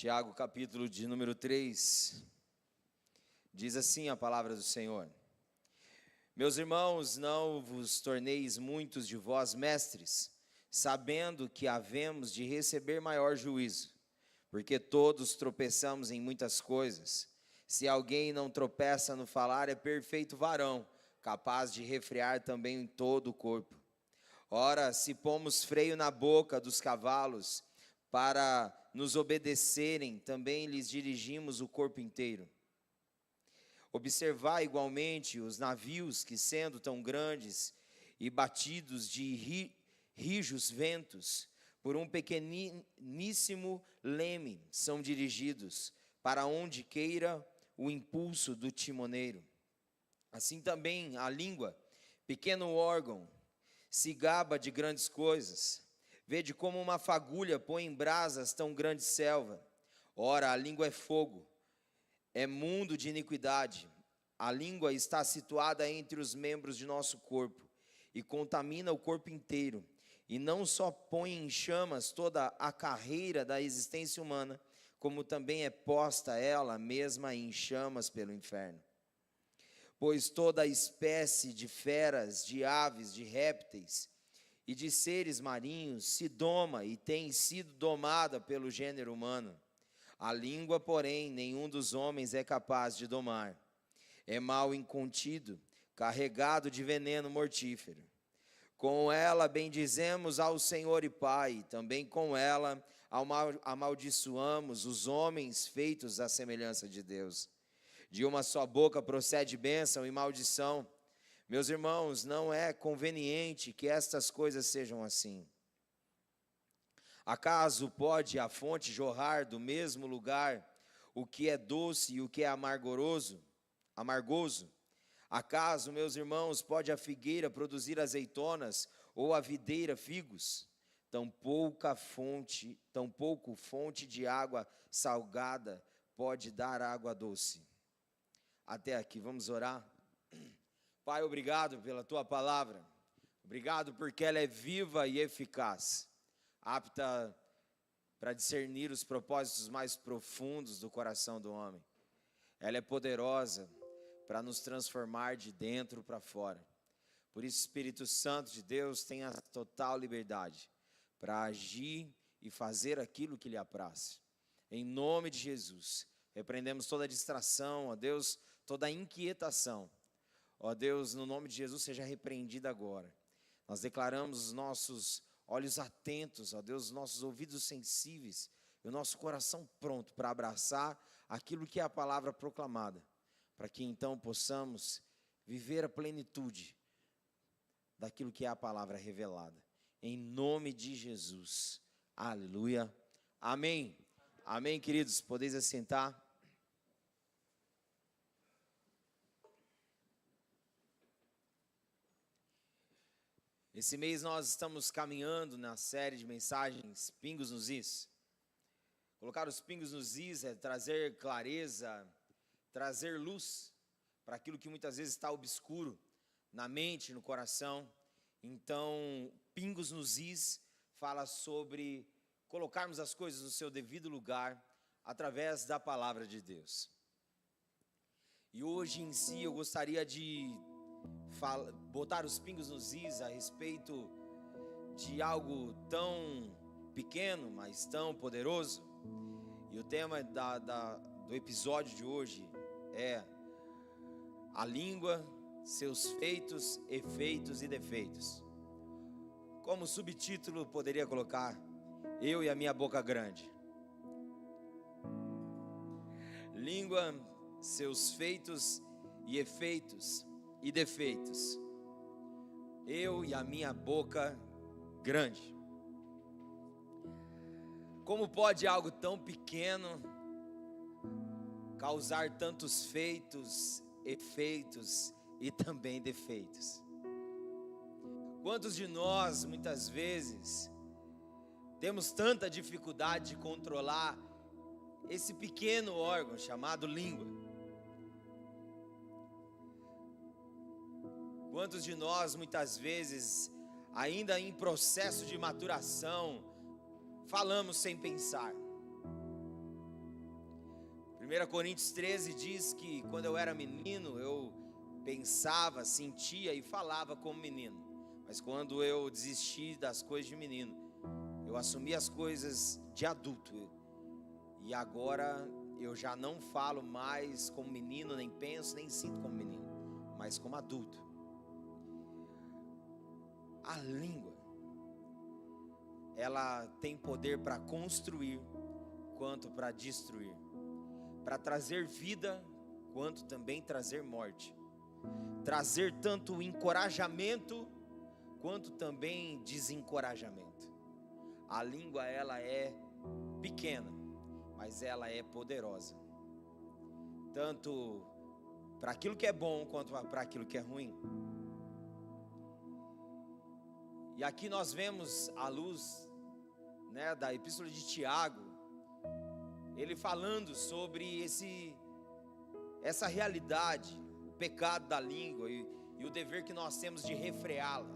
Tiago, capítulo de número 3, diz assim a palavra do Senhor: Meus irmãos, não vos torneis muitos de vós mestres, sabendo que havemos de receber maior juízo, porque todos tropeçamos em muitas coisas. Se alguém não tropeça no falar, é perfeito varão, capaz de refrear também em todo o corpo. Ora, se pomos freio na boca dos cavalos para nos obedecerem, também lhes dirigimos o corpo inteiro. Observai igualmente os navios que, sendo tão grandes e batidos de rijos ventos, por um pequeníssimo leme são dirigidos, para onde queira o impulso do timoneiro. Assim também a língua, pequeno órgão, se gaba de grandes coisas. Vede como uma fagulha põe em brasas tão grande selva. Ora, a língua é fogo, é mundo de iniquidade. A língua está situada entre os membros de nosso corpo e contamina o corpo inteiro. E não só põe em chamas toda a carreira da existência humana, como também é posta ela mesma em chamas pelo inferno. Pois toda a espécie de feras, de aves, de répteis e de seres marinhos se doma e tem sido domada pelo gênero humano. A língua, porém, nenhum dos homens é capaz de domar. É mal incontido, carregado de veneno mortífero. Com ela bendizemos ao Senhor e Pai, também com ela amaldiçoamos os homens feitos à semelhança de Deus. De uma só boca procede bênção e maldição. Meus irmãos, não é conveniente que estas coisas sejam assim. Acaso pode a fonte jorrar do mesmo lugar o que é doce e o que é amargoso? Acaso, meus irmãos, pode a figueira produzir azeitonas ou a videira figos? Tampouco fonte de água salgada pode dar água doce. Até aqui, vamos orar? Pai, obrigado pela Tua palavra, obrigado porque ela é viva e eficaz, apta para discernir os propósitos mais profundos do coração do homem. Ela é poderosa para nos transformar de dentro para fora. Por isso, Espírito Santo de Deus tem a total liberdade para agir e fazer aquilo que lhe apraz. Em nome de Jesus, repreendemos toda distração, ó Deus, toda inquietação. Ó Deus, no nome de Jesus, seja repreendida agora. Nós declaramos os nossos olhos atentos, ó Deus, os nossos ouvidos sensíveis e o nosso coração pronto para abraçar aquilo que é a palavra proclamada, para que então possamos viver a plenitude daquilo que é a palavra revelada. Em nome de Jesus. Aleluia. Amém. Amém, queridos. Podeis assentar. Esse mês nós estamos caminhando na série de mensagens Pingos nos Is. Colocar os pingos nos is é trazer clareza, trazer luz para aquilo que muitas vezes está obscuro na mente, no coração. Então, pingos nos is fala sobre colocarmos as coisas no seu devido lugar através da palavra de Deus. E hoje em si eu gostaria de botar os pingos nos is a respeito de algo tão pequeno, mas tão poderoso. E o tema do episódio de hoje é a língua, seus feitos, efeitos e defeitos. Como subtítulo poderia colocar: eu e a minha boca grande. Língua, seus feitos e efeitos e defeitos. eu e a minha boca grande. Como pode algo tão pequeno causar tantos feitos, efeitos e também defeitos? Quantos de nós, muitas vezes, temos tanta dificuldade de controlar esse pequeno órgão chamado língua? Quantos de nós, muitas vezes, ainda em processo de maturação, falamos sem pensar? 1 Coríntios 13 diz que quando eu era menino, eu pensava, sentia e falava como menino. Mas quando eu desisti das coisas de menino, eu assumi as coisas de adulto. E agora eu já não falo mais como menino, nem penso, nem sinto como menino, mas como adulto. A língua, ela tem poder para construir, quanto para destruir, para trazer vida, quanto também trazer morte, trazer tanto encorajamento, quanto também desencorajamento. A língua, ela é pequena, mas ela é poderosa, tanto para aquilo que é bom, quanto para aquilo que é ruim. E aqui nós vemos a luz, da Epístola de Tiago, ele falando sobre essa realidade, o pecado da língua e o dever que nós temos de refreá-la.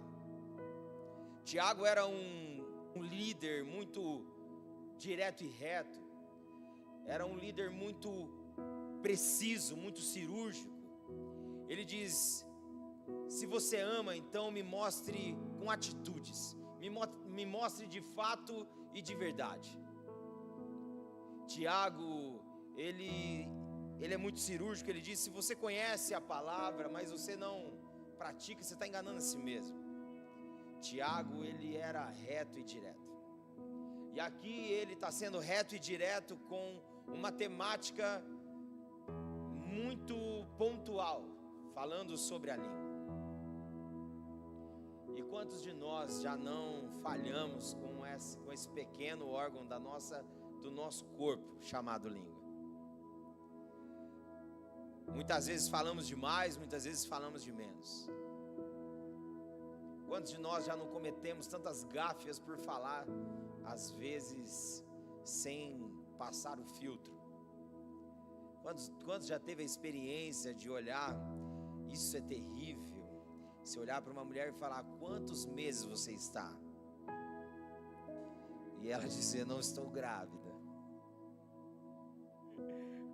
Tiago era um líder muito direto e reto, era um líder muito preciso, muito cirúrgico. Ele diz: se você ama, então me mostre com atitudes, me mostre de fato e de verdade. Tiago, ele é muito cirúrgico. Ele diz: se você conhece a palavra, mas você não pratica, você está enganando a si mesmo. Tiago, ele era reto e direto. E aqui ele está sendo reto e direto com uma temática muito pontual, falando sobre a língua. E quantos de nós já não falhamos com esse pequeno órgão do nosso corpo chamado língua? Muitas vezes falamos demais, muitas vezes falamos de menos. Quantos de nós já não cometemos tantas gáfias por falar, às vezes sem passar o filtro? Quantos já teve a experiência de olhar, isso é terrível, se olhar para uma mulher e falar: quantos meses você está? E ela dizer: não estou grávida.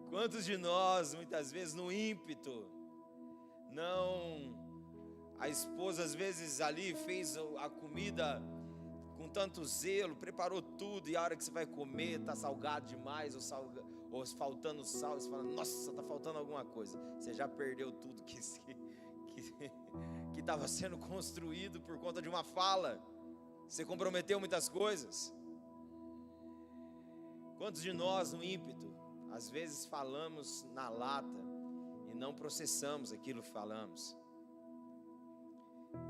Quantos de nós, muitas vezes no ímpeto, a esposa às vezes ali fez a comida com tanto zelo, preparou tudo, e a hora que você vai comer está salgado demais, ou faltando sal, você fala: nossa, está faltando alguma coisa. Você já perdeu tudo que estava sendo construído por conta de uma fala. Você comprometeu muitas coisas. Quantos de nós no ímpeto, às vezes falamos na lata e não processamos aquilo que falamos?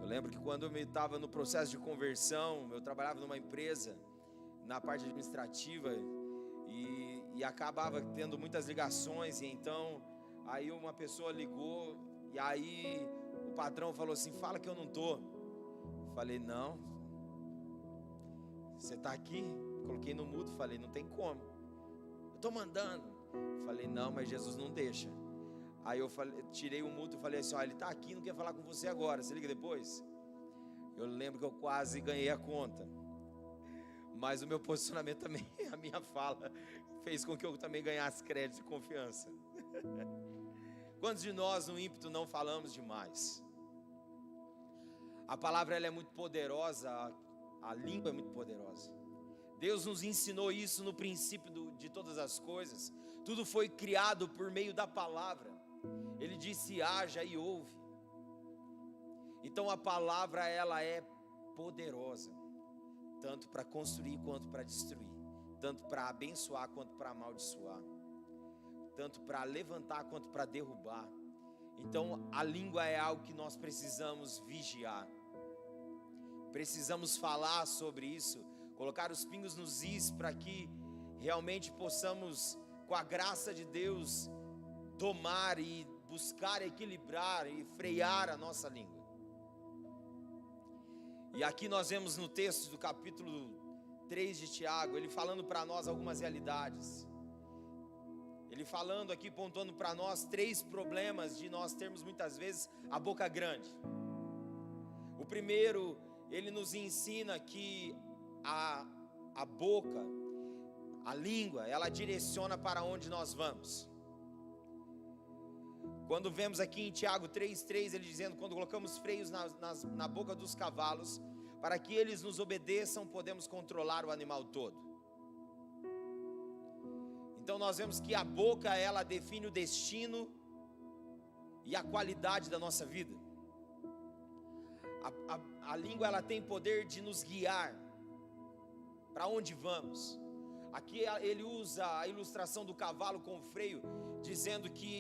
Eu lembro que quando eu estava no processo de conversão, eu trabalhava numa empresa, na parte administrativa, e acabava tendo muitas ligações. E então, aí uma pessoa ligou, e aí o patrão falou assim: fala que eu não estou. Falei: não, você está aqui? Coloquei no mudo, falei: não tem como, eu estou mandando. Falei: não, mas Jesus não deixa. Aí eu tirei o mudo e falei assim: ele está aqui, não quer falar com você agora, você liga depois. Eu lembro que eu quase ganhei a conta, mas o meu posicionamento também, a minha fala, fez com que eu também ganhasse crédito e confiança. Quantos de nós no ímpeto não falamos demais? A palavra, ela é muito poderosa, a língua é muito poderosa. Deus nos ensinou isso no princípio de todas as coisas. Tudo foi criado por meio da palavra. Ele disse: haja e ouve. Então a palavra, ela é poderosa, tanto para construir quanto para destruir, tanto para abençoar quanto para amaldiçoar, tanto para levantar quanto para derrubar. Então a língua é algo que nós precisamos vigiar. precisamos falar sobre isso, colocar os pingos nos is, para que realmente possamos, com a graça de Deus, domar e buscar equilibrar e frear a nossa língua. E aqui nós vemos no texto do capítulo 3 de Tiago, ele falando para nós algumas realidades. Ele falando aqui, pontuando para nós 3 problemas de nós termos muitas vezes a boca grande. O primeiro, ele nos ensina que a boca, a língua, ela direciona para onde nós vamos. Quando vemos aqui em Tiago 3,3, ele dizendo, quando colocamos freios na boca dos cavalos, para que eles nos obedeçam, podemos controlar o animal todo. Então nós vemos que a boca, ela define o destino e a qualidade da nossa vida. A língua, ela tem poder de nos guiar para onde vamos. Aqui ele usa a ilustração do cavalo com o freio, dizendo que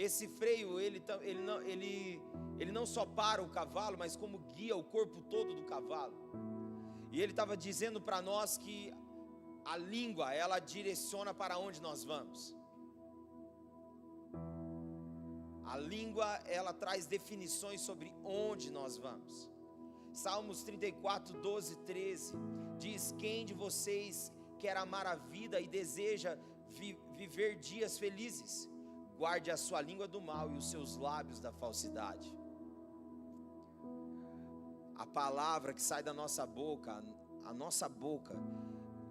esse freio, ele não só para o cavalo, mas como guia o corpo todo do cavalo. E ele estava dizendo para nós que a língua, ela direciona para onde nós vamos. A língua, ela traz definições sobre onde nós vamos. Salmos 34, 12, 13 diz: quem de vocês quer amar a vida e deseja viver dias felizes? Guarde a sua língua do mal e os seus lábios da falsidade. A palavra que sai da nossa boca, a nossa boca,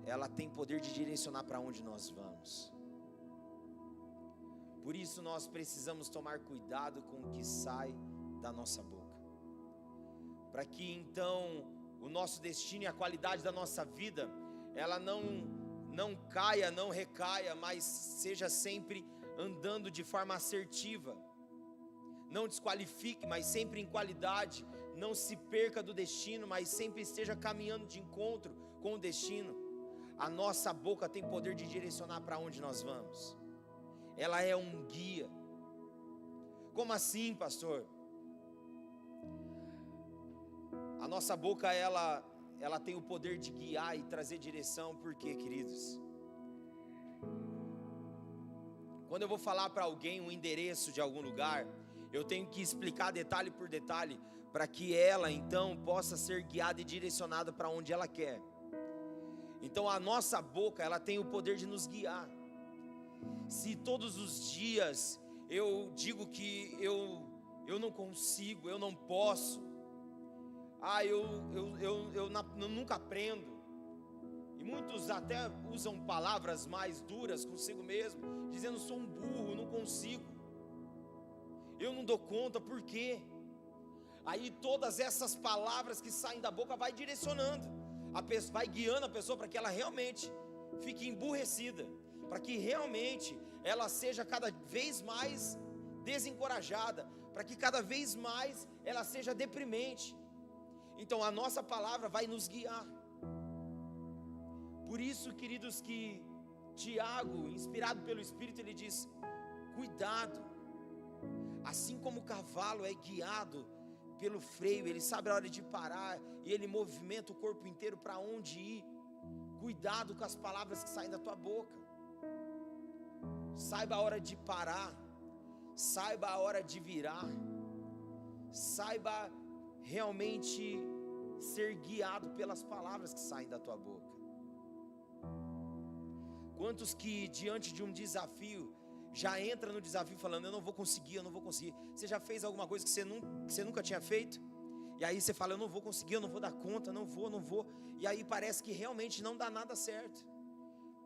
ela tem poder de direcionar para onde nós vamos. Por isso nós precisamos tomar cuidado com o que sai da nossa boca, para que então o nosso destino e a qualidade da nossa vida, ela não caia, não recaia, mas seja sempre andando de forma assertiva. Não desqualifique, mas sempre em qualidade. Não se perca do destino, mas sempre esteja caminhando de encontro com o destino. A nossa boca tem poder de direcionar para onde nós vamos. Ela é um guia. Como assim, pastor? A nossa boca, ela tem o poder de guiar e trazer direção. Por quê, queridos? Quando eu vou falar para alguém um endereço de algum lugar, eu tenho que explicar detalhe por detalhe, para que ela então possa ser guiada e direcionada para onde ela quer. Então a nossa boca, ela tem o poder de nos guiar. Se todos os dias eu digo que eu não consigo, eu não posso, eu nunca aprendo, e muitos até usam palavras mais duras consigo mesmo, dizendo: sou um burro, não consigo, eu não dou conta. Por quê? Aí todas essas palavras que saem da boca vai direcionando a pessoa, vai guiando a pessoa para que ela realmente fique emburrecida, para que realmente ela seja cada vez mais desencorajada, para que cada vez mais ela seja deprimente. Então a nossa palavra vai nos guiar. Por isso, queridos, que Tiago, inspirado pelo Espírito, ele diz: cuidado. Assim como o cavalo é guiado pelo freio, ele sabe a hora de parar e ele movimenta o corpo inteiro para onde ir. Cuidado com as palavras que saem da tua boca. Saiba a hora de parar, saiba a hora de virar, saiba realmente ser guiado pelas palavras que saem da tua boca. Quantos que diante de um desafio já entra no desafio falando: eu não vou conseguir, eu não vou conseguir. Você já fez alguma coisa que você nunca tinha feito? E aí você fala: eu não vou conseguir, eu não vou dar conta, não vou. E aí parece que realmente não dá nada certo.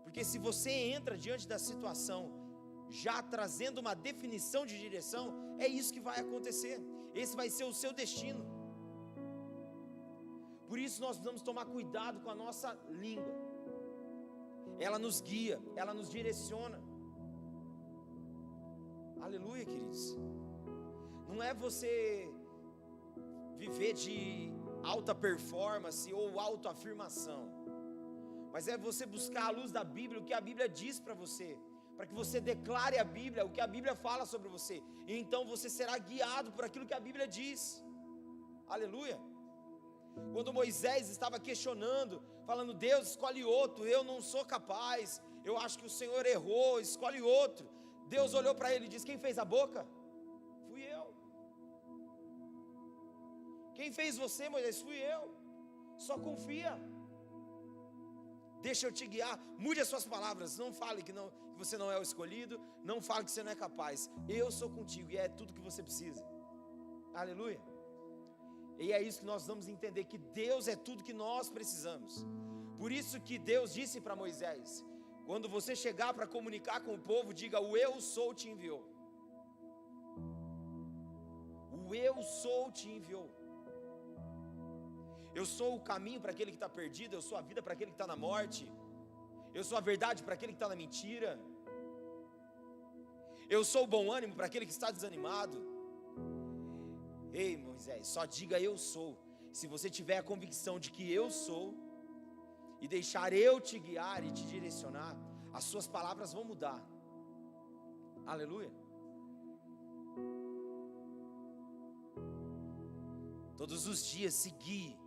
Porque se você entra diante da situação já trazendo uma definição de direção, é isso que vai acontecer. Esse vai ser o seu destino. Por isso nós precisamos tomar cuidado com a nossa língua. Ela nos guia, ela nos direciona. Aleluia, queridos. Não é você viver de alta performance ou autoafirmação, mas é você buscar a luz da Bíblia, o que a Bíblia diz para você, para que você declare a Bíblia, o que a Bíblia fala sobre você, e então você será guiado por aquilo que a Bíblia diz. Aleluia. Quando Moisés estava questionando, falando: Deus, escolhe outro, eu não sou capaz, eu acho que o Senhor errou, escolhe outro. Deus olhou para ele e disse: quem fez a boca? Fui eu. Quem fez você, Moisés? Fui eu. Só confia. Deixa eu te guiar. Mude as suas palavras. Não fale que você não é o escolhido. Não fale que você não é capaz. Eu sou contigo e é tudo que você precisa. Aleluia. E é isso que nós vamos entender, que Deus é tudo que nós precisamos. Por isso que Deus disse para Moisés: quando você chegar para comunicar com o povo, diga: o eu sou te enviou. O eu sou te enviou. Eu sou o caminho para aquele que está perdido, eu sou a vida para aquele que está na morte, eu sou a verdade para aquele que está na mentira, eu sou o bom ânimo para aquele que está desanimado. Ei, Moisés, só diga: eu sou. Se você tiver a convicção de que eu sou, e deixar eu te guiar e te direcionar, as suas palavras vão mudar. Aleluia. Todos os dias se guie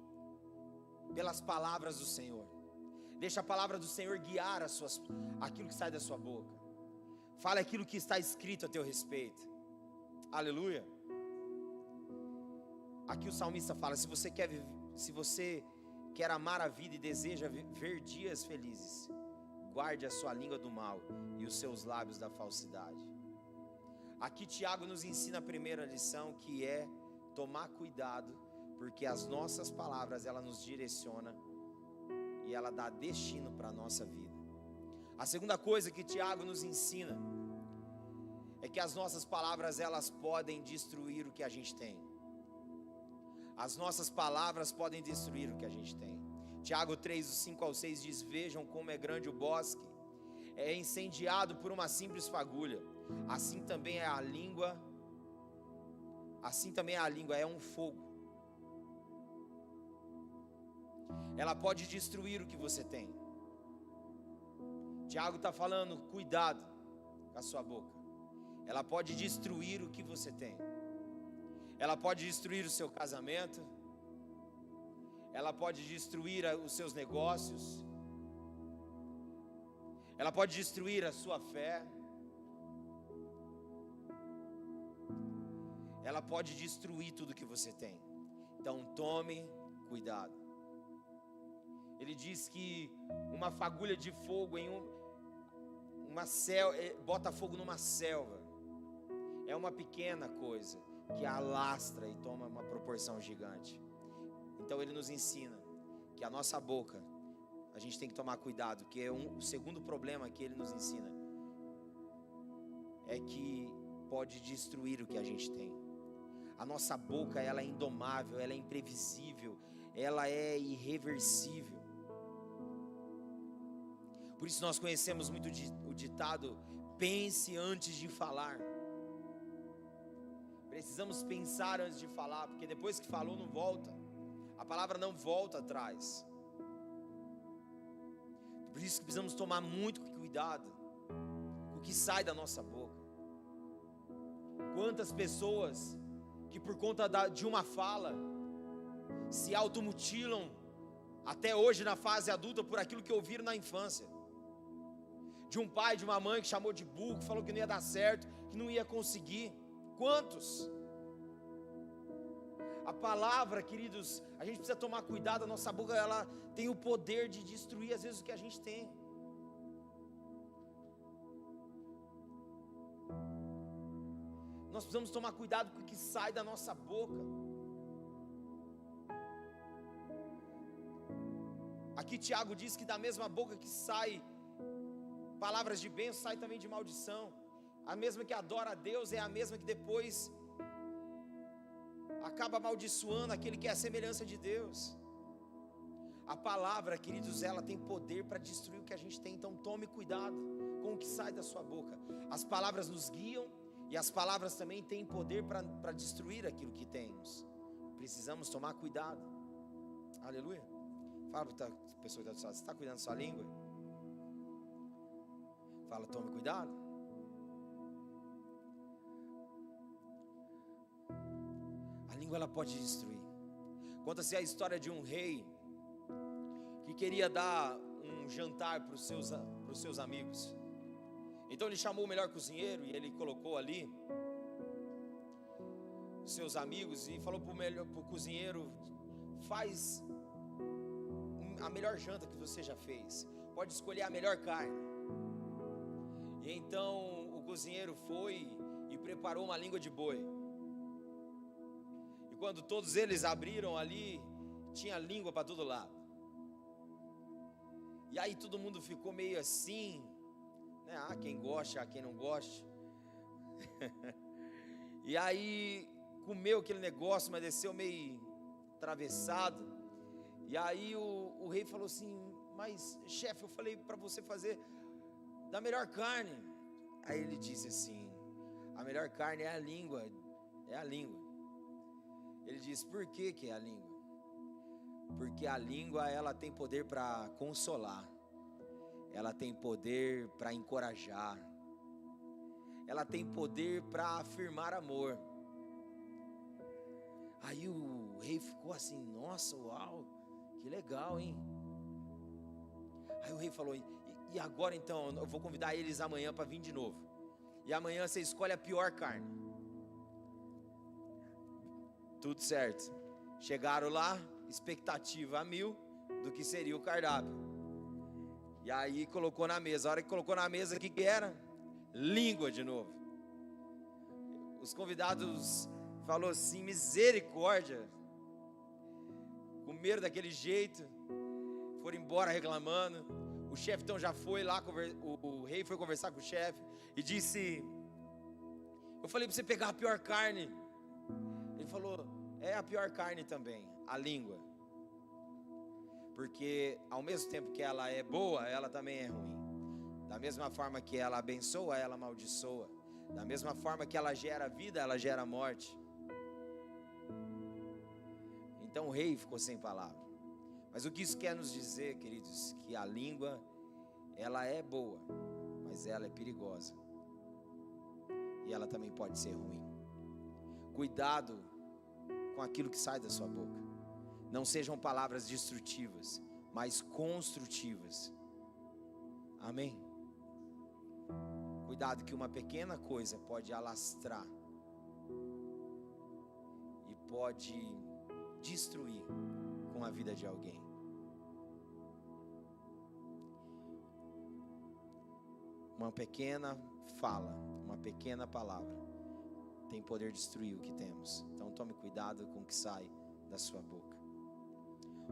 pelas palavras do Senhor. Deixa a palavra do Senhor guiar aquilo que sai da sua boca. Fale aquilo que está escrito a teu respeito. Aleluia. Aqui o salmista fala: se você quer amar a vida e deseja ver dias felizes, guarde a sua língua do mal e os seus lábios da falsidade. Aqui Tiago nos ensina a primeira lição, que é tomar cuidado, porque as nossas palavras, ela nos direciona e ela dá destino para a nossa vida. A segunda coisa que Tiago nos ensina é que as nossas palavras, elas podem destruir o que a gente tem. As nossas palavras podem destruir o que a gente tem. Tiago 3, 5 ao 6 diz: vejam como é grande o bosque, é incendiado por uma simples fagulha. Assim também é a língua, é um fogo. Ela pode destruir o que você tem. Tiago está falando: cuidado com a sua boca. Ela pode destruir o que você tem. Ela pode destruir o seu casamento. Ela pode destruir os seus negócios. Ela pode destruir a sua fé. Ela pode destruir tudo que você tem. Então tome cuidado. Ele diz que uma fagulha de fogo bota fogo numa selva. É uma pequena coisa que alastra e toma uma proporção gigante. Então ele nos ensina que a nossa boca, a gente tem que tomar cuidado, que é o segundo problema que ele nos ensina, é que pode destruir o que a gente tem. A nossa boca, ela é indomável, ela é imprevisível, ela é irreversível. Por isso nós conhecemos muito o ditado: pense antes de falar. Precisamos pensar antes de falar, porque depois que falou não volta. A palavra não volta atrás. Por isso que precisamos tomar muito cuidado com o que sai da nossa boca. Quantas pessoas que por conta de uma fala se automutilam até hoje na fase adulta por aquilo que ouviram na infância. De um pai, de uma mãe que chamou de burro, que falou que não ia dar certo, que não ia conseguir. Quantos? A palavra, queridos, a gente precisa tomar cuidado. A nossa boca, ela tem o poder de destruir às vezes o que a gente tem. Nós precisamos tomar cuidado com o que sai da nossa boca. Aqui Tiago diz que da mesma boca que sai palavras de bênção, sai também de maldição. A mesma que adora a Deus é a mesma que depois acaba amaldiçoando aquele que é a semelhança de Deus. A palavra, queridos, ela tem poder para destruir o que a gente tem. Então tome cuidado com o que sai da sua boca. As palavras nos guiam e as palavras também têm poder para destruir aquilo que temos. Precisamos tomar cuidado. Aleluia. Fala para a pessoa que está do seu lado: você está cuidando da sua língua? Fala: tome cuidado. A língua, ela pode destruir. Conta-se a história de um rei que queria dar um jantar para os seus amigos. Então ele chamou o melhor cozinheiro e ele colocou ali os seus amigos e falou para o cozinheiro: faz a melhor janta que você já fez, pode escolher a melhor carne. E então o cozinheiro foi e preparou uma língua de boi. E quando todos eles abriram ali, tinha língua para todo lado. E aí todo mundo ficou meio assim, né? Ah, quem gosta, ah, quem não gosta. E aí comeu aquele negócio, mas desceu meio atravessado. E aí o rei falou assim: mas chefe, eu falei para você fazer da melhor carne. Aí ele disse assim: a melhor carne é a língua, é a língua. Ele disse: por que é a língua? Porque a língua, ela tem poder para consolar, ela tem poder para encorajar, ela tem poder para afirmar amor. Aí o rei ficou assim: nossa, uau, que legal, hein? Aí o rei falou: e agora então, eu vou convidar eles amanhã para vir de novo. E amanhã você escolhe a pior carne. Tudo certo. Chegaram lá, expectativa a 1000 do que seria o cardápio. E aí colocou na mesa. A hora que colocou na mesa, o que era? Língua de novo. Os convidados falaram assim: misericórdia. Comeram daquele jeito, foram embora reclamando. O chefe então já foi lá, o rei foi conversar com o chefe e disse: eu falei para você pegar a pior carne. Ele falou: é a pior carne também, a língua. Porque ao mesmo tempo que ela é boa, ela também é ruim. Da mesma forma que ela abençoa, ela amaldiçoa. Da mesma forma que ela gera vida, ela gera morte. Então o rei ficou sem palavra. Mas o que isso quer nos dizer, queridos? Que a língua, ela é boa, mas ela é perigosa. E ela também pode ser ruim. Cuidado com aquilo que sai da sua boca. Não sejam palavras destrutivas, mas construtivas. Amém? Cuidado que uma pequena coisa pode alastrar e pode destruir com a vida de alguém. Uma pequena fala, uma pequena palavra tem poder de destruir o que temos. Então tome cuidado com o que sai da sua boca.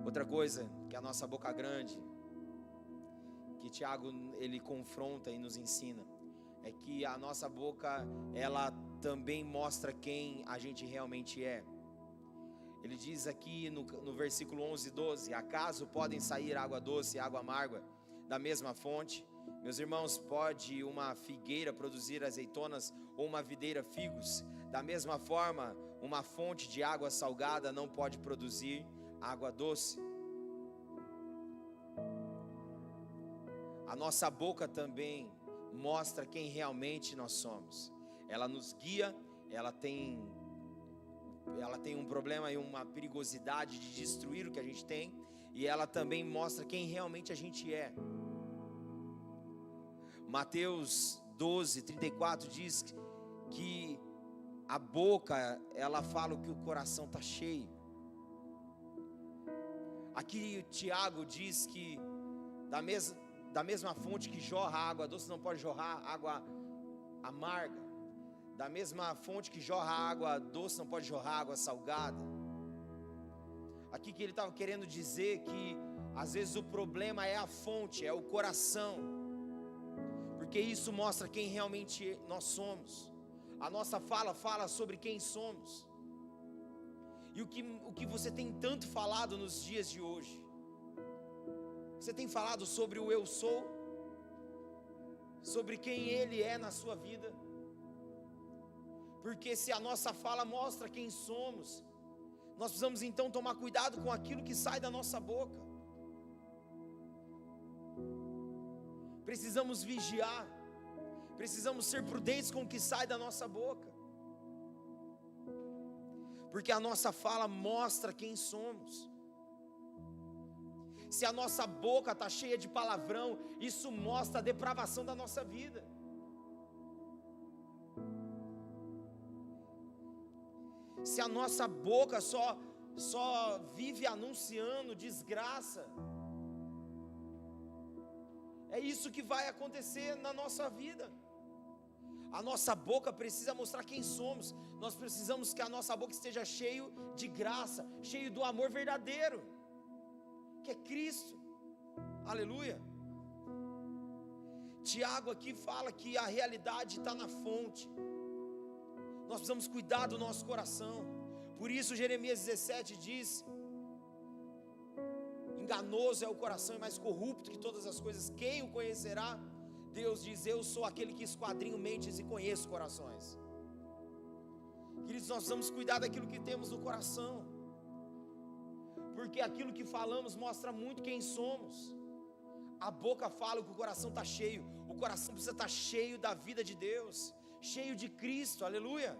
Outra coisa que a nossa boca grande, que Tiago ele confronta e nos ensina, é que a nossa boca, ela também mostra quem a gente realmente é. Ele diz aqui no versículo 11 e 12: acaso podem sair água doce e água amarga da mesma fonte? Meus irmãos, pode uma figueira produzir azeitonas ou uma videira figos? Da mesma forma, uma fonte de água salgada não pode produzir água doce. A nossa boca também mostra quem realmente nós somos. Ela nos guia, ela tem um problema e uma perigosidade de destruir o que a gente tem, e ela também mostra quem realmente a gente é. Mateus 12:34 diz que a boca, ela fala o que o coração está cheio. Aqui Tiago diz que da mesma fonte que jorra água doce não pode jorrar água amarga. Da mesma fonte que jorra água doce não pode jorrar água salgada. Aqui que ele estava querendo dizer que às vezes o problema é a fonte, é o coração, porque isso mostra quem realmente nós somos. A nossa fala sobre quem somos. E o que você tem tanto falado nos dias de hoje? Você tem falado sobre o eu sou? Sobre quem Ele é na sua vida? Porque se a nossa fala mostra quem somos, nós precisamos então tomar cuidado com aquilo que sai da nossa boca. Precisamos vigiar. Precisamos ser prudentes com o que sai da nossa boca. porque a nossa fala mostra quem somos. Se a nossa boca está cheia de palavrão, isso mostra a depravação da nossa vida. Se a nossa boca só vive anunciando desgraça, é isso que vai acontecer na nossa vida. A nossa boca precisa mostrar quem somos. Nós precisamos que a nossa boca esteja cheia de graça, cheio do amor verdadeiro, que é Cristo. Aleluia. Tiago aqui fala que a realidade está na fonte. Nós precisamos cuidar do nosso coração. Por isso Jeremias 17 diz: enganoso é o coração e mais corrupto que todas as coisas, quem o conhecerá? Deus diz: eu sou aquele que esquadrinho mentes e conheço corações. Queridos, nós precisamos cuidar daquilo que temos no coração, porque aquilo que falamos mostra muito quem somos. A boca fala que o coração está cheio. O coração precisa estar cheio da vida de Deus, cheio de Cristo, aleluia.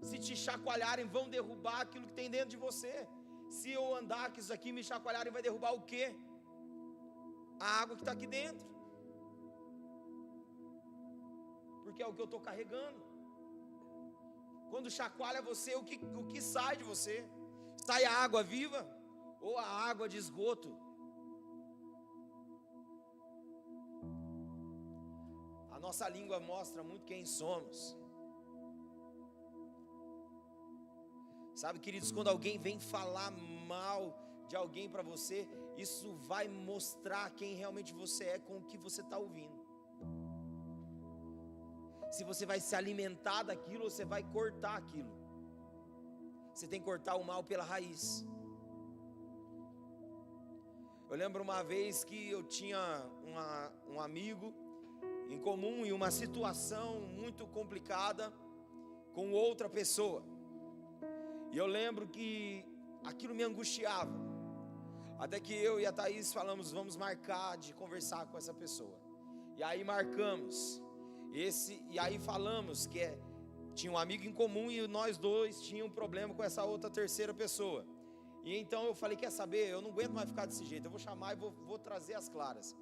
Se te chacoalharem, vão derrubar aquilo que tem dentro de você. Se eu andar que isso aqui me chacoalharem, vai derrubar o quê? A água que está aqui dentro, porque é o que eu estou carregando. Quando chacoalha você, o que sai de você? Sai a água viva ou a água de esgoto? A nossa língua mostra muito quem somos. Sabe, queridos, quando alguém vem falar mal de alguém para você, isso vai mostrar quem realmente você é com o que você está ouvindo. Se você vai se alimentar daquilo ou você vai cortar aquilo. Você tem que cortar o mal pela raiz. Eu lembro uma vez que eu tinha um amigo em comum e uma situação muito complicada com outra pessoa. E eu lembro que aquilo me angustiava. Até que eu e a Thaís falamos: vamos marcar de conversar com essa pessoa. E aí marcamos. E aí falamos que tinha um amigo em comum e nós dois tínhamos um problema com essa outra terceira pessoa. E então eu falei: quer saber, eu não aguento mais ficar desse jeito, eu vou chamar e vou trazer as claras.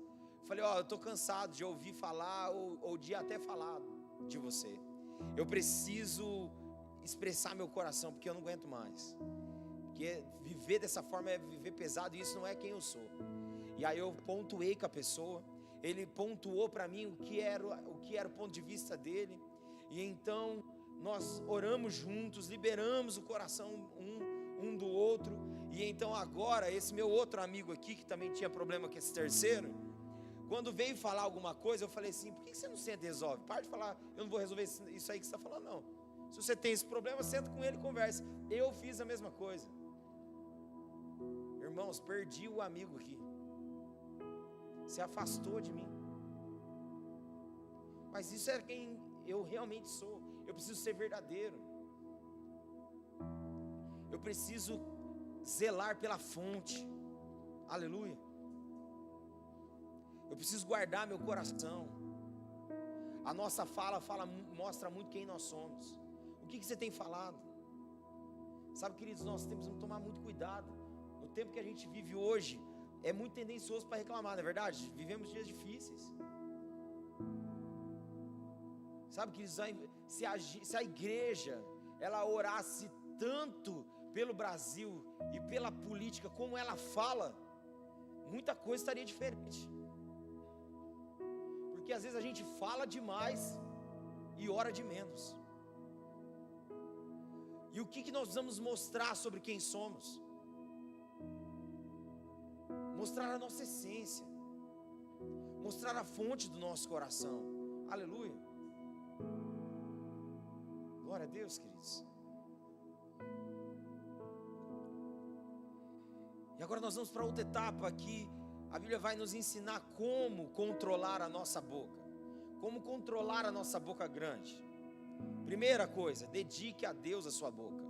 Falei: eu estou cansado de ouvir falar ou de até falar de você. Eu preciso expressar meu coração, porque eu não aguento mais. Porque viver dessa forma é viver pesado, e isso não é quem eu sou. E aí eu pontuei com a pessoa, ele pontuou para mim o que era o ponto de vista dele. E então nós oramos juntos, liberamos o coração um do outro. E então agora esse meu outro amigo aqui, que também tinha problema com esse terceiro, quando veio falar alguma coisa, eu falei assim: por que você não senta e resolve? Para de falar, eu não vou resolver isso aí que você está falando, não. Se você tem esse problema, senta com ele e conversa. Eu fiz a mesma coisa. Irmãos, perdi o amigo aqui. Se afastou de mim. Mas isso é quem eu realmente sou. Eu preciso ser verdadeiro. Eu preciso zelar pela fonte. Aleluia. Eu preciso guardar meu coração. A nossa fala mostra muito quem nós somos. O que você tem falado? Sabe, queridos, nós temos que tomar muito cuidado. No tempo que a gente vive hoje, é muito tendencioso para reclamar, não é verdade? Vivemos dias difíceis. Sabe, queridos, se a igreja, ela orasse tanto pelo Brasil e pela política como ela fala, muita coisa estaria diferente. Porque às vezes a gente fala demais e ora de menos. E o que nós precisamos mostrar sobre quem somos? Mostrar a nossa essência, mostrar a fonte do nosso coração. Aleluia. Glória a Deus, queridos. E agora nós vamos para outra etapa aqui. A Bíblia vai nos ensinar como controlar a nossa boca. Como controlar a nossa boca grande. Primeira coisa, dedique a Deus a sua boca.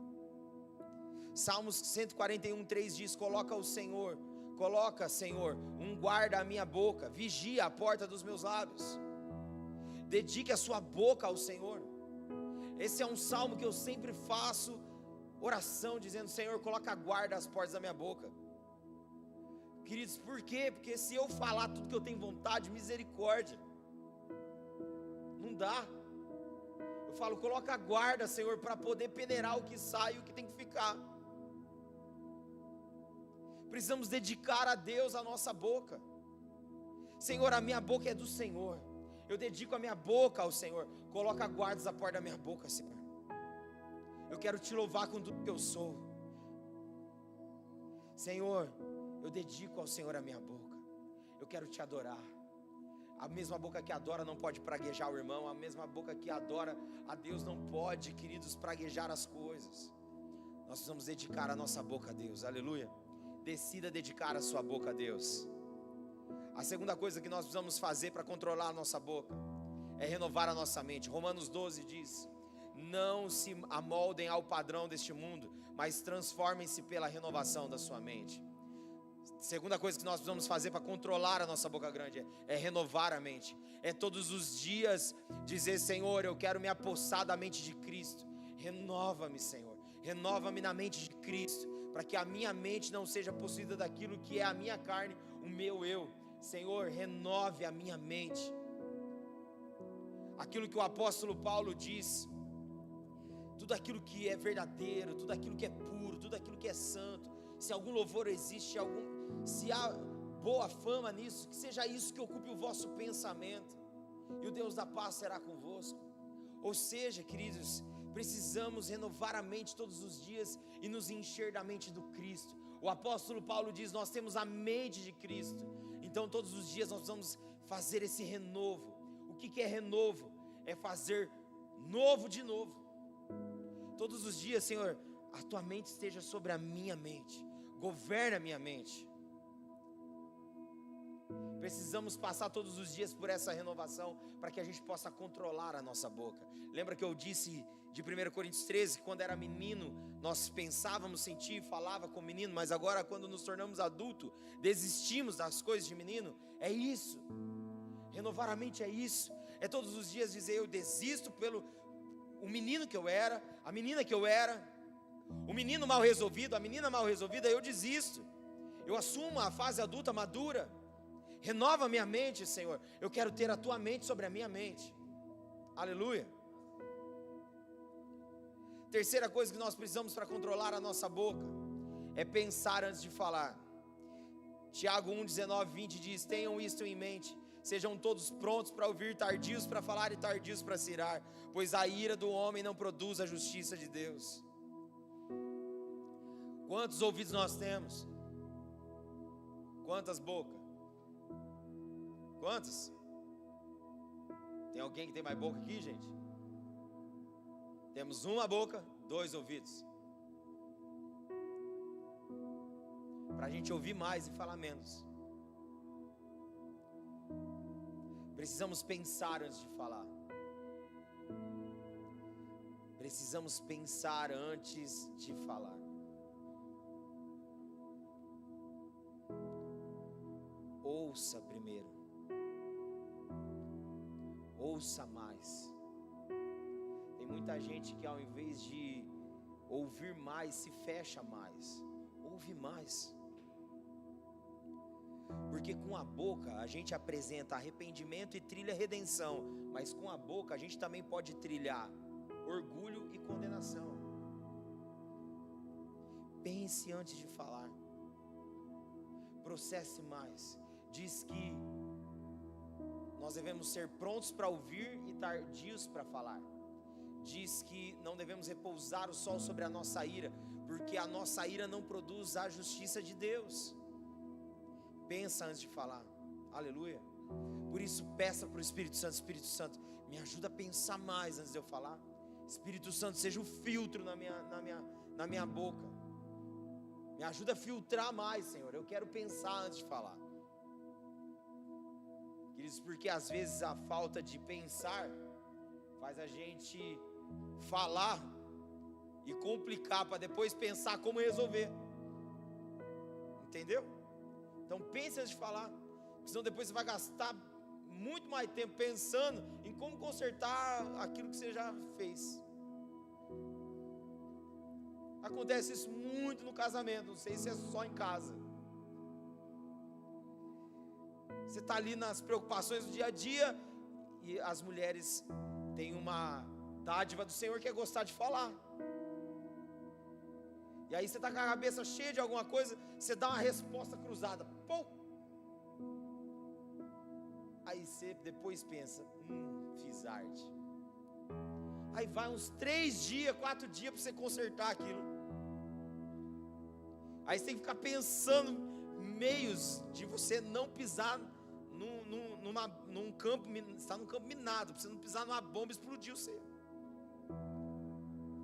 Salmos 141:3 diz: coloca, Senhor, um guarda à minha boca, vigia a porta dos meus lábios. Dedique a sua boca ao Senhor. Esse é um salmo que eu sempre faço oração, dizendo: Senhor, coloca a guarda às portas da minha boca. Queridos, por quê? Porque se eu falar tudo que eu tenho vontade, misericórdia, não dá. Eu falo: coloca a guarda, Senhor, para poder peneirar o que sai e o que tem que ficar. Precisamos dedicar a Deus a nossa boca. Senhor, a minha boca é do Senhor, eu dedico a minha boca ao Senhor. Coloca guardas à porta da minha boca, Senhor. Eu quero te louvar com tudo que eu sou. Senhor, eu dedico ao Senhor a minha boca. Eu quero te adorar. A mesma boca que adora não pode praguejar o irmão. A mesma boca que adora a Deus não pode, queridos, praguejar as coisas. Nós precisamos dedicar a nossa boca a Deus. Aleluia. Decida dedicar a sua boca a Deus. A segunda coisa que nós precisamos fazer para controlar a nossa boca é renovar a nossa mente. Romanos 12 diz: não se amoldem ao padrão deste mundo, mas transformem-se pela renovação da sua mente. Segunda coisa que nós precisamos fazer para controlar a nossa boca grande é renovar a mente. É todos os dias dizer: Senhor, eu quero me apossar da mente de Cristo. Renova-me, Senhor. Renova-me na mente de Cristo, para que a minha mente não seja possuída daquilo que é a minha carne, o meu eu. Senhor, renove a minha mente. Aquilo que o apóstolo Paulo diz: tudo aquilo que é verdadeiro, tudo aquilo que é puro, tudo aquilo que é santo, se algum louvor existe, se há boa fama nisso, que seja isso que ocupe o vosso pensamento, e o Deus da paz será convosco. Ou seja, queridos, precisamos renovar a mente todos os dias e nos encher da mente do Cristo. O apóstolo Paulo diz: nós temos a mente de Cristo. Então todos os dias nós precisamos fazer esse renovo. O que é renovo? É fazer novo de novo. Todos os dias, Senhor, a tua mente esteja sobre a minha mente, governa a minha mente. Precisamos passar todos os dias por essa renovação, para que a gente possa controlar a nossa boca. Lembra que eu disse de 1 Coríntios 13, que quando era menino, nós pensávamos, sentia e falava como menino, mas agora quando nos tornamos adultos, desistimos das coisas de menino? É isso, renovar a mente é isso, é todos os dias dizer: eu desisto pelo o menino que eu era, a menina que eu era, o menino mal resolvido, a menina mal resolvida, eu desisto, eu assumo a fase adulta madura. Renova a minha mente, Senhor. Eu quero ter a tua mente sobre a minha mente. Aleluia. Terceira coisa que nós precisamos para controlar a nossa boca é pensar antes de falar. Tiago 1, 19, 20 diz: tenham isto em mente, sejam todos prontos para ouvir, tardios para falar e tardios para se irar, pois a ira do homem não produz a justiça de Deus. Quantos ouvidos nós temos? Quantas bocas? Quantas? Tem alguém que tem mais boca aqui, gente? Temos uma boca, 2 ouvidos. Para a gente ouvir mais e falar menos. Precisamos pensar antes de falar. Precisamos pensar antes de falar. Ouça primeiro. Ouça mais. Tem muita gente que ao invés de ouvir mais, se fecha mais. Ouve mais. Porque com a boca a gente apresenta arrependimento e trilha redenção, mas com a boca a gente também pode trilhar orgulho e condenação. Pense antes de falar. Processe mais. Diz que nós devemos ser prontos para ouvir e tardios para falar. Diz que não devemos repousar o sol sobre a nossa ira, porque a nossa ira não produz a justiça de Deus. Pensa antes de falar. Aleluia. Por isso peça para o Espírito Santo: Espírito Santo, me ajuda a pensar mais antes de eu falar. Espírito Santo, seja um filtro na minha boca. Me ajuda a filtrar mais, Senhor. Eu quero pensar antes de falar. Queridos, porque às vezes a falta de pensar faz a gente falar e complicar para depois pensar como resolver. Entendeu? Então pense antes de falar, porque senão depois você vai gastar muito mais tempo pensando em como consertar aquilo que você já fez. Acontece isso muito no casamento, não sei se é só em casa. Você está ali nas preocupações do dia a dia, e as mulheres têm uma dádiva do Senhor que é gostar de falar. E aí você está com a cabeça cheia de alguma coisa, você dá uma resposta cruzada. Pum! Aí você depois pensa, fiz arte. Aí vai uns 3 dias, 4 dias para você consertar aquilo. Aí você tem que ficar pensando meios de você não pisar num campo, está num campo minado, para você não pisar numa bomba e explodir o seu.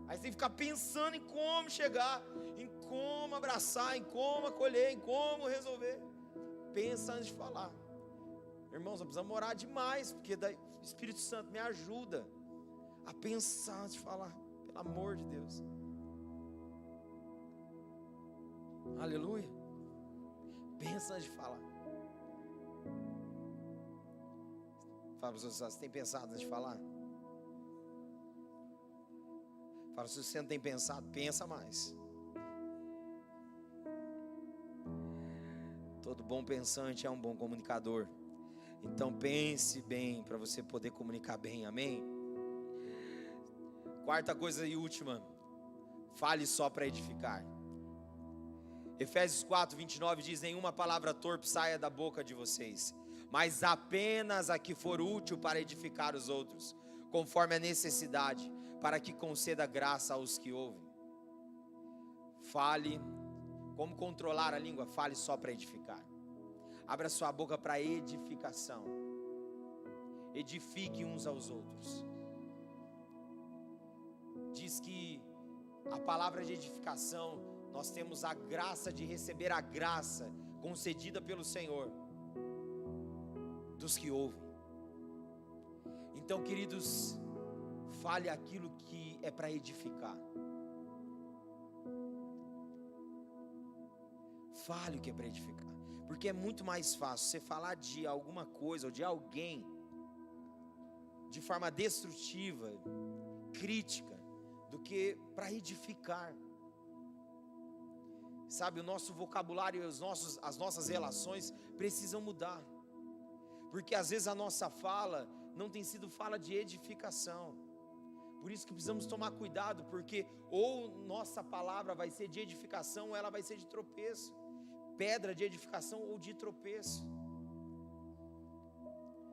Aí você tem que ficar pensando em como chegar, em como abraçar, em como acolher, em como resolver. Pensa antes de falar. Irmãos, nós precisamos orar demais, porque daí o Espírito Santo me ajuda a pensar antes de falar, pelo amor de Deus. Aleluia. Pensa antes de falar. Fala para os seus, você tem pensado antes de falar? Fala, se você não tem pensado, pensa mais. Todo bom pensante é um bom comunicador. Então pense bem para você poder comunicar bem, amém? Quarta coisa e última, fale só para edificar. Efésios 4:29 diz: nenhuma palavra torpe saia da boca de vocês, mas apenas a que for útil para edificar os outros, conforme a necessidade, para que conceda graça aos que ouvem. Fale. Como controlar a língua? Fale só para edificar. Abra sua boca para edificação. Edifique uns aos outros. Diz que a palavra de edificação, nós temos a graça de receber a graça concedida pelo Senhor dos que ouvem. Então, queridos, fale aquilo que é para edificar. Fale o que é para edificar, porque é muito mais fácil você falar de alguma coisa ou de alguém de forma destrutiva, crítica, do que para edificar. Sabe, o nosso vocabulário e as nossas relações precisam mudar, porque às vezes a nossa fala não tem sido fala de edificação. Por isso que precisamos tomar cuidado, porque ou nossa palavra vai ser de edificação, ou ela vai ser de tropeço, pedra de edificação ou de tropeço.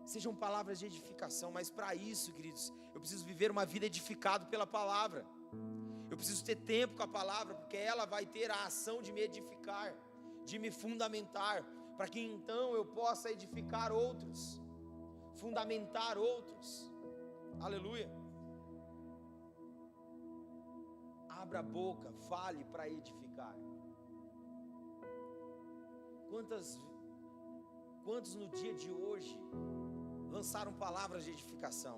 Sejam palavras de edificação, mas para isso, queridos, eu preciso viver uma vida edificada pela palavra. Eu preciso ter tempo com a palavra, porque ela vai ter a ação de me edificar, de me fundamentar, para que então eu possa edificar outros, fundamentar outros. Aleluia. Abra a boca, fale para edificar. Quantos no dia de hoje lançaram palavras de edificação,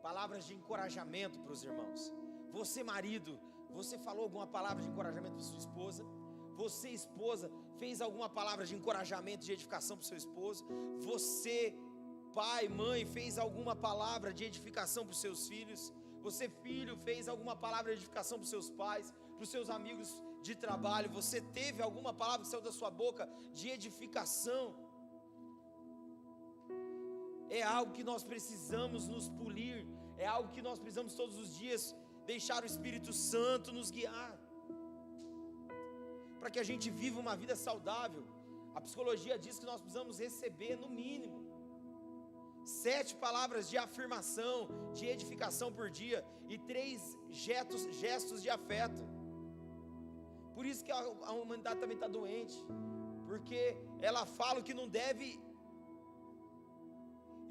palavras de encorajamento para os irmãos? Você, marido, você falou alguma palavra de encorajamento para sua esposa? Você, esposa, fez alguma palavra de encorajamento, de edificação para o seu esposo? Você, pai, mãe, fez alguma palavra de edificação para os seus filhos? Você, filho, fez alguma palavra de edificação para os seus pais, para os seus amigos de trabalho? Você teve alguma palavra que saiu da sua boca de edificação? É algo que nós precisamos nos polir, é algo que nós precisamos todos os dias deixar o Espírito Santo nos guiar, para que a gente viva uma vida saudável. A psicologia diz que nós precisamos receber no mínimo 7 palavras de afirmação, de edificação por dia, e 3 gestos de afeto. Por isso que a humanidade também está doente, porque ela fala o que não deve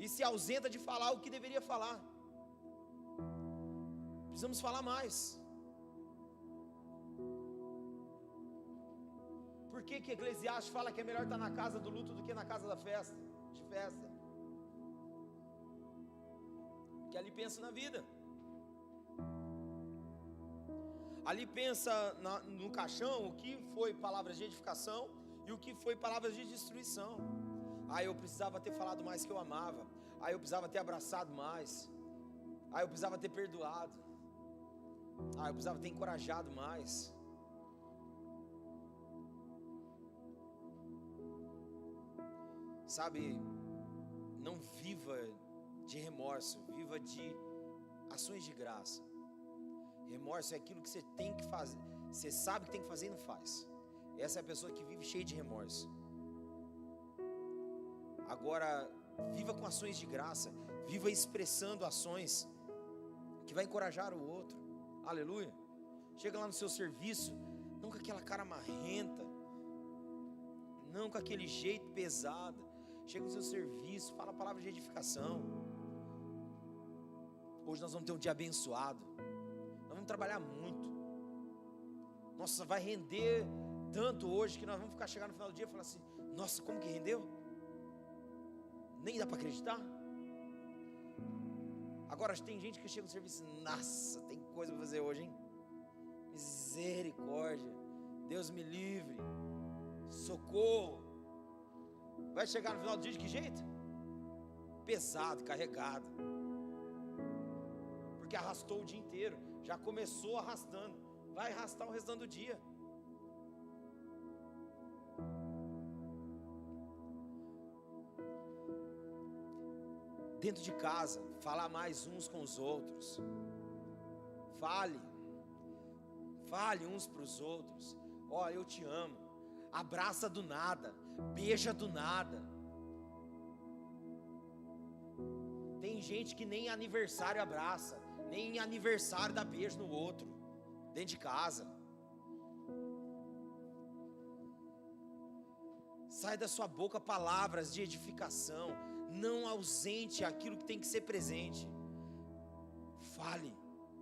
e se ausenta de falar o que deveria falar. Precisamos falar mais. Por que Eclesiastes fala que é melhor estar na casa do luto do que na casa da festa? Porque ali pensa na vida. Ali pensa no caixão o que foi palavras de edificação e o que foi palavras de destruição. Eu precisava ter falado mais que eu amava. Eu precisava ter abraçado mais. Eu precisava ter perdoado. Eu precisava ter encorajado mais. Sabe, não viva de remorso, viva de ações de graça. Remorso é aquilo que você tem que fazer, você sabe que tem que fazer e não faz. Essa é a pessoa que vive cheia de remorso. Agora, viva com ações de graça, viva expressando ações que vai encorajar o outro. Aleluia. Chega lá no seu serviço, não com aquela cara marrenta, não com aquele jeito pesado. Chega no seu serviço, fala a palavra de edificação. Hoje nós vamos ter um dia abençoado. Nós vamos trabalhar muito. Nossa, vai render tanto hoje que nós vamos ficar chegando no final do dia e falar assim: nossa, como que rendeu? Nem dá para acreditar. Agora tem gente que chega no serviço, nossa, tem coisa para fazer hoje, hein? Misericórdia, Deus me livre, socorro. Vai chegar no final do dia de que jeito? Pesado, carregado, porque arrastou o dia inteiro. Já começou arrastando, vai arrastar o restante do dia. Dentro de casa, falar mais uns com os outros. Fale uns para os outros. Olha, eu te amo. Abraça do nada, beija do nada. Tem gente que nem aniversário abraça, nem aniversário dá beijo no outro, dentro de casa. Sai da sua boca palavras de edificação, não ausente aquilo que tem que ser presente. Fale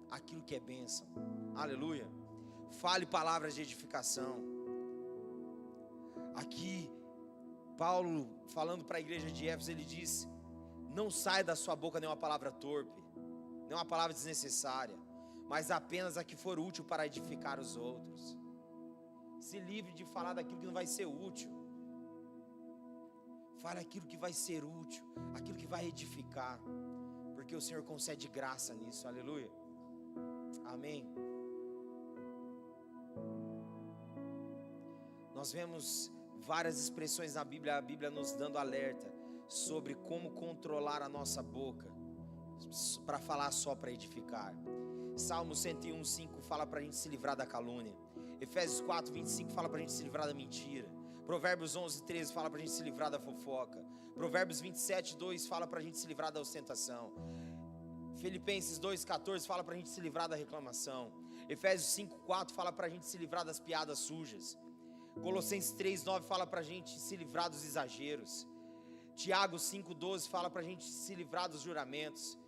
aquilo que é bênção. Aleluia. Fale palavras de edificação. Aqui Paulo, falando para a igreja de Éfeso, ele diz: não sai da sua boca nenhuma palavra torpe, nenhuma palavra desnecessária, mas apenas a que for útil para edificar os outros. Se livre de falar daquilo que não vai ser útil. Fale aquilo que vai ser útil, aquilo que vai edificar, porque o Senhor concede graça nisso. Aleluia. Amém. Nós vemos várias expressões na Bíblia, a Bíblia nos dando alerta sobre como controlar a nossa boca, para falar só para edificar. Salmo 101:5 fala para a gente se livrar da calúnia. Efésios 4:25 fala para a gente se livrar da mentira. Provérbios 11:13 fala para a gente se livrar da fofoca. Provérbios 27:2 fala para a gente se livrar da ostentação. Filipenses 2:14 fala para a gente se livrar da reclamação. Efésios 5:4 fala para a gente se livrar das piadas sujas. Colossenses 3:9 fala para a gente se livrar dos exageros. Tiago 5:12 fala para a gente se livrar dos juramentos.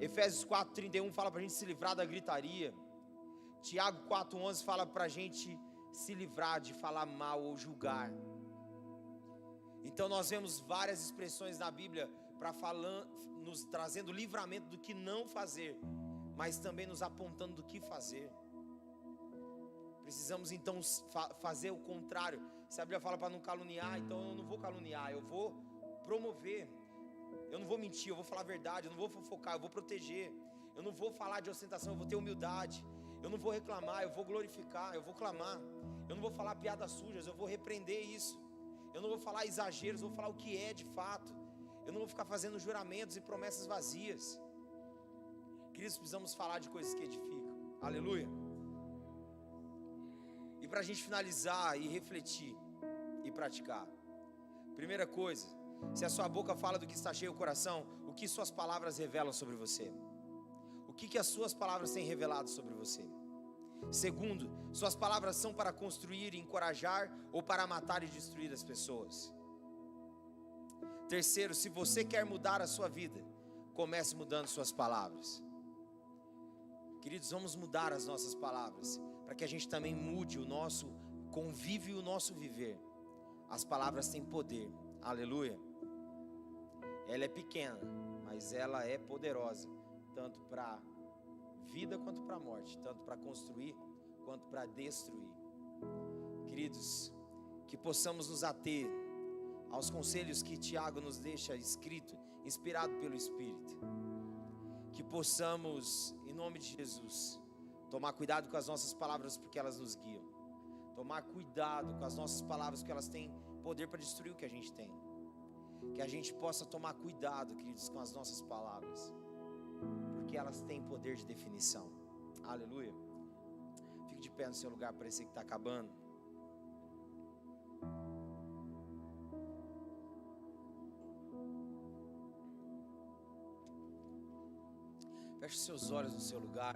Efésios 4:31 fala para a gente se livrar da gritaria. Tiago 4:11 fala para a gente se livrar de falar mal ou julgar. Então nós vemos várias expressões na Bíblia para nos trazendo livramento do que não fazer, mas também nos apontando do que fazer. Precisamos então fazer o contrário. Se a Bíblia fala para não caluniar, então eu não vou caluniar, eu vou promover. Eu não vou mentir, eu vou falar a verdade, eu não vou fofocar, eu vou proteger. Eu não vou falar de ostentação, eu vou ter humildade. Eu não vou reclamar, eu vou glorificar, eu vou clamar. Eu não vou falar piadas sujas, eu vou repreender isso. Eu não vou falar exageros, eu vou falar o que é de fato. Eu não vou ficar fazendo juramentos e promessas vazias. Queridos, precisamos falar de coisas que edificam. Aleluia. E para a gente finalizar e refletir e praticar. Primeira coisa, se a sua boca fala do que está cheio o coração, o que suas palavras revelam sobre você? O que as suas palavras têm revelado sobre você? Segundo, suas palavras são para construir e encorajar ou para matar e destruir as pessoas? Terceiro, se você quer mudar a sua vida, comece mudando suas palavras. Queridos, vamos mudar as nossas palavras, para que a gente também mude o nosso convívio e o nosso viver. As palavras têm poder, aleluia. Ela é pequena, mas ela é poderosa, tanto para vida quanto para morte, tanto para construir quanto para destruir. Queridos, que possamos nos ater aos conselhos que Tiago nos deixa escrito, inspirado pelo Espírito. Que possamos, em nome de Jesus, Tomar cuidado com as nossas palavras, porque elas nos guiam. Tomar cuidado com as nossas palavras, porque elas têm poder para destruir o que a gente tem. Que a gente possa tomar cuidado, queridos, com as nossas palavras, porque elas têm poder de definição. Aleluia. Fique de pé no seu lugar, parece que está acabando. Feche seus olhos no seu lugar.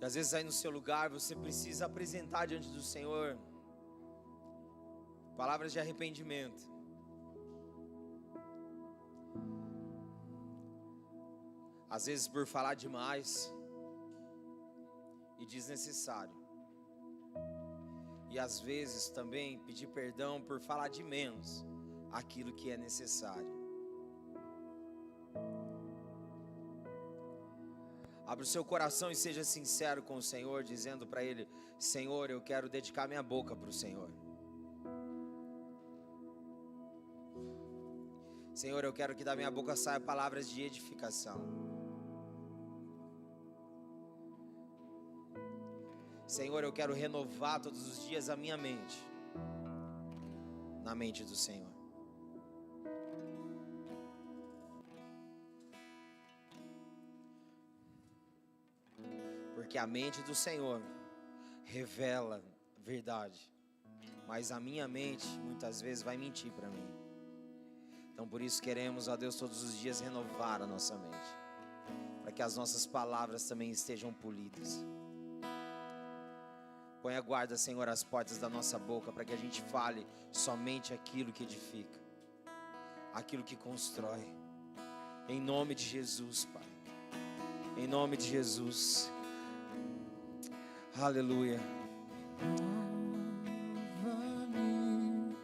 E às vezes aí no seu lugar você precisa apresentar diante do Senhor palavras de arrependimento. Às vezes por falar demais e desnecessário. E às vezes também pedir perdão por falar de menos aquilo que é necessário. Abra o seu coração e seja sincero com o Senhor, dizendo para Ele: Senhor, eu quero dedicar minha boca para o Senhor. Senhor, eu quero que da minha boca saia palavras de edificação. Senhor, eu quero renovar todos os dias a minha mente na mente do Senhor. Porque a mente do Senhor revela verdade, mas a minha mente muitas vezes vai mentir para mim. Então por isso queremos, ó Deus, todos os dias renovar a nossa mente, para que as nossas palavras também estejam polidas. Põe a guarda, Senhor, às portas da nossa boca, para que a gente fale somente aquilo que edifica, aquilo que constrói. Em nome de Jesus, Pai. Em nome de Jesus. Aleluia. Lava-me,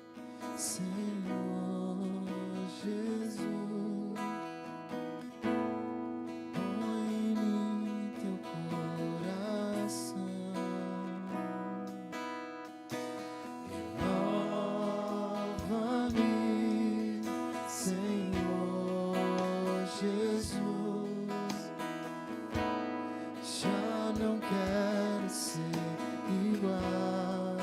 Senhor Jesus. Põe em mim teu coração. Renova-me, Senhor Jesus. Já não quero ser igual,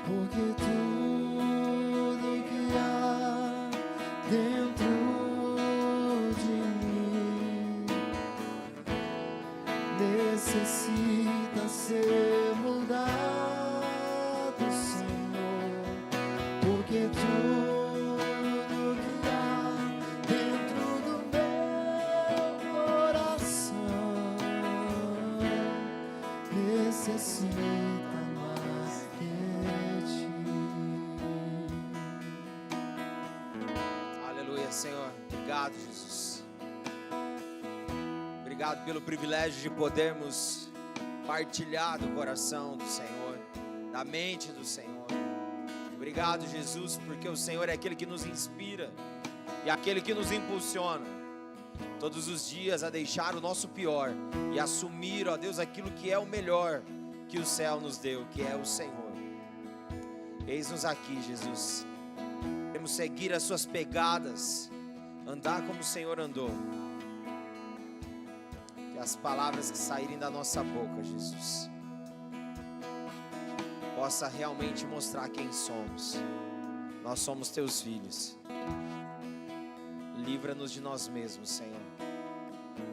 porque tudo que há dentro de mim necessita ser mudado, Senhor, porque tudo que há dentro do meu coração necessita mais que ti. Aleluia, Senhor. Obrigado, Jesus. Obrigado pelo privilégio de podermos partilhar do coração do Senhor, da mente do Senhor. Obrigado, Jesus, porque o Senhor é aquele que nos inspira e aquele que nos impulsiona todos os dias a deixar o nosso pior e assumir, ó Deus, aquilo que é o melhor que o céu nos deu, que é o Senhor. Eis-nos aqui, Jesus. Queremos seguir as suas pegadas, andar como o Senhor andou. Que as palavras que saírem da nossa boca, Jesus, possa realmente mostrar quem somos. Nós somos teus filhos. Livra-nos de nós mesmos, Senhor,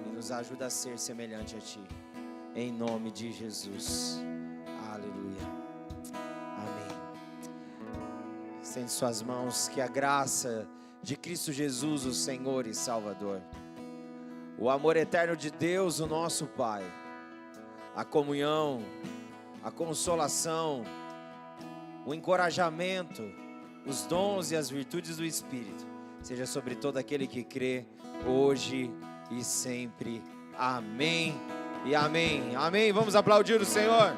e nos ajuda a ser semelhante a Ti, em nome de Jesus. Aleluia. Amém. Estende suas mãos. Que a graça de Cristo Jesus, o Senhor e Salvador, o amor eterno de Deus, o nosso Pai, a comunhão, a consolação, o encorajamento, os dons e as virtudes do Espírito seja sobre todo aquele que crê, hoje e sempre. Amém e amém. Amém. Vamos aplaudir o Senhor.